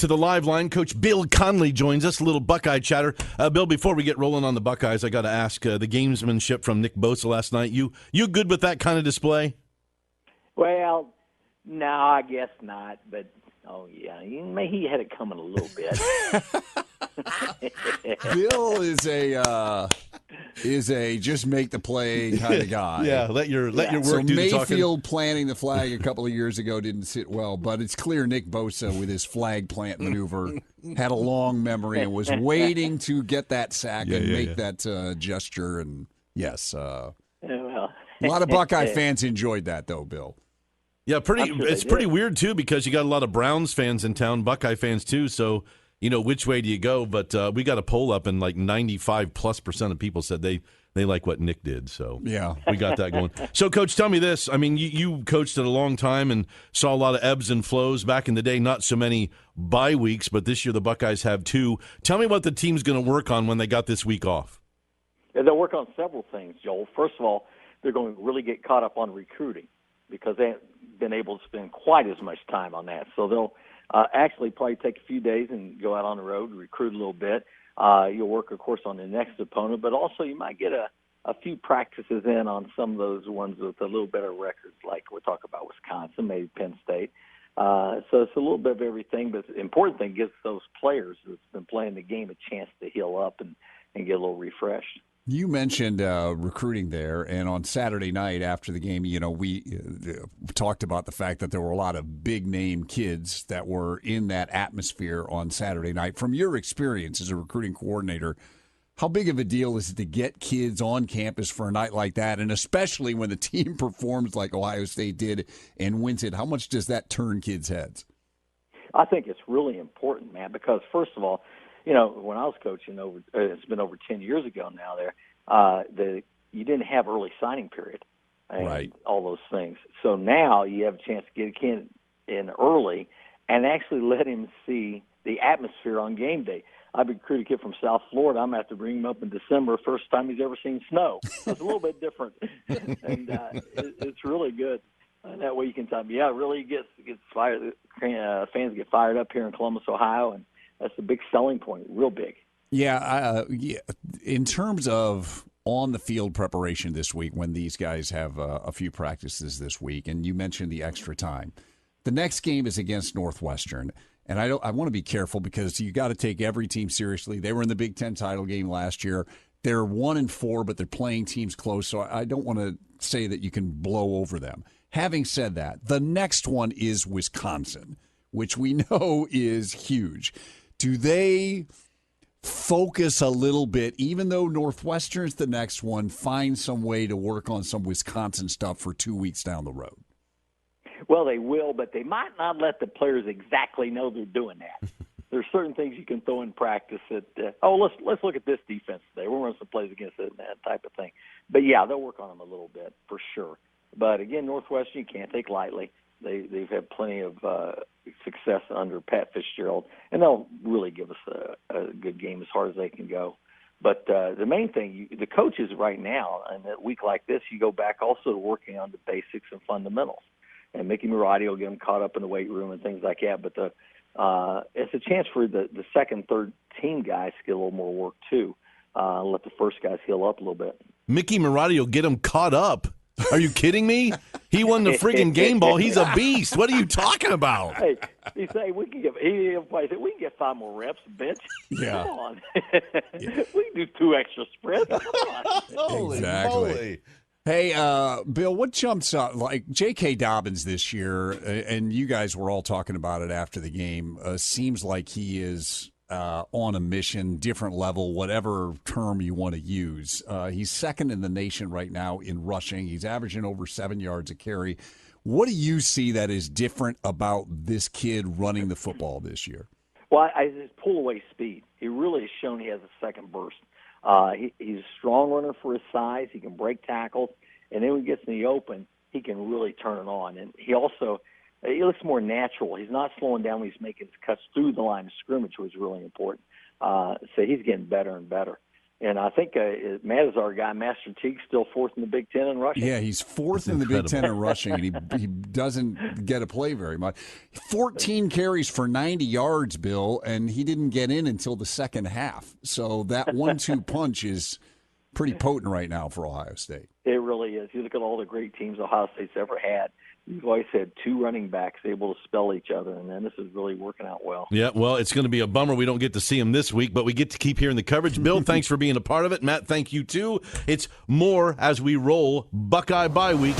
to the live line. Coach Bill Conley joins us. A little Buckeye chatter. Bill, before we get rolling on the Buckeyes, I got to ask the gamesmanship from Nick Bosa last night. You good with that kind of display? Well, no, I guess not. But he had it coming a little bit. Bill is a just make the play kind of guy. Yeah, let your work so do the talking. Mayfield planting the flag a couple of years ago didn't sit well, but it's clear Nick Bosa with his flag plant maneuver had a long memory and was waiting to get that sack and make that gesture. And yes, a lot of Buckeye fans enjoyed that though, Bill. Yeah, it's pretty weird too because you got a lot of Browns fans in town, Buckeye fans too. So which way do you go? But we got a poll up, and like 95+% of people said they like what Nick did. So yeah, we got that going. So, Coach, tell me this. I mean, you coached it a long time and saw a lot of ebbs and flows back in the day. Not so many bye weeks, but this year the Buckeyes have 2. Tell me what the team's going to work on when they got this week off. Yeah, they'll work on several things, Joel. First of all, they're going to really get caught up on recruiting because they haven't been able to spend quite as much time on that. So they'll actually probably take a few days and go out on the road and recruit a little bit. You'll work, of course, on the next opponent, but also you might get a few practices in on some of those ones with a little better records, like we're talking about Wisconsin, maybe Penn State. So it's a little bit of everything, but the important thing gives those players that's been playing the game a chance to heal up and get a little refreshed. You mentioned recruiting there, and on Saturday night after the game, we talked about the fact that there were a lot of big-name kids that were in that atmosphere on Saturday night. From your experience as a recruiting coordinator, how big of a deal is it to get kids on campus for a night like that, and especially when the team performs like Ohio State did and wins it? How much does that turn kids' heads? I think it's really important, man, because first of all, when I was coaching it's been over 10 years ago now you didn't have early signing period and right. all those things. So now you have a chance to get a kid in early and actually let him see the atmosphere on game day. I've recruited a kid from South Florida. I'm going to have to bring him up in December, first time he's ever seen snow. So it's a little bit different, and it's really good. That way you can tell me, it really gets fired. Fans get fired up here in Columbus, Ohio, and that's a big selling point, real big. Yeah. In terms of on-the-field preparation this week, when these guys have a few practices this week, and you mentioned the extra time, the next game is against Northwestern, and I want to be careful because you got to take every team seriously. They were in the Big Ten title game last year. They're 1-4, but they're playing teams close, so I don't want to say that you can blow over them. Having said that, the next one is Wisconsin, which we know is huge. Do they focus a little bit, even though Northwestern's the next one, find some way to work on some Wisconsin stuff for 2 weeks down the road? Well, they will, but they might not let the players exactly know they're doing that. There's certain things you can throw in practice that, let's look at this defense today. We'll run some plays against it and that type of thing. But, yeah, they'll work on them a little bit for sure. But, again, Northwestern you can't take lightly. They've had plenty of success under Pat Fitzgerald, and they'll really give us a good game as hard as they can go. But the main thing, the coaches right now, in a week like this, you go back also to working on the basics and fundamentals. And Mickey Marotti will get them caught up in the weight room and things like that. But it's a chance for the second, third team guys to get a little more work too. Let the first guys heal up a little bit. Mickey Marotti will get them caught up. Are you kidding me? He won the friggin' game ball. He's a beast. What are you talking about? Hey, he say we can get 5 more reps, bitch. Yeah. Come on. Yeah. We can do 2 extra sprints. Come on. Holy exactly. moly. Hey, Bill, what jumps out? Like JK Dobbins this year, and you guys were all talking about it after the game, seems like he is on a mission, different level, whatever term you want to use. He's second in the nation right now in rushing. He's averaging over 7 yards a carry. What do you see that is different about this kid running the football this year? Well, his pull-away speed. He really has shown he has a second burst. He's a strong runner for his size. He can break tackles. And then when he gets in the open, he can really turn it on. And he looks more natural. He's not slowing down when he's making his cuts through the line of scrimmage, which is really important. So he's getting better and better. And I think Matt is our guy, Master Teague's still fourth in the Big Ten in rushing. Yeah, he's fourth in the Big Ten in rushing, and he doesn't get to play very much. 14 carries for 90 yards, Bill, and he didn't get in until the second half. So that 1-2 punch is pretty potent right now for Ohio State. It really is. You look at all the great teams Ohio State's ever had. You've always had two running backs able to spell each other, and then this is really working out well. Yeah, well, it's going to be a bummer we don't get to see him this week, but we get to keep hearing the coverage. Bill, thanks for being a part of it. Matt, thank you too. It's more as we roll Buckeye bye week.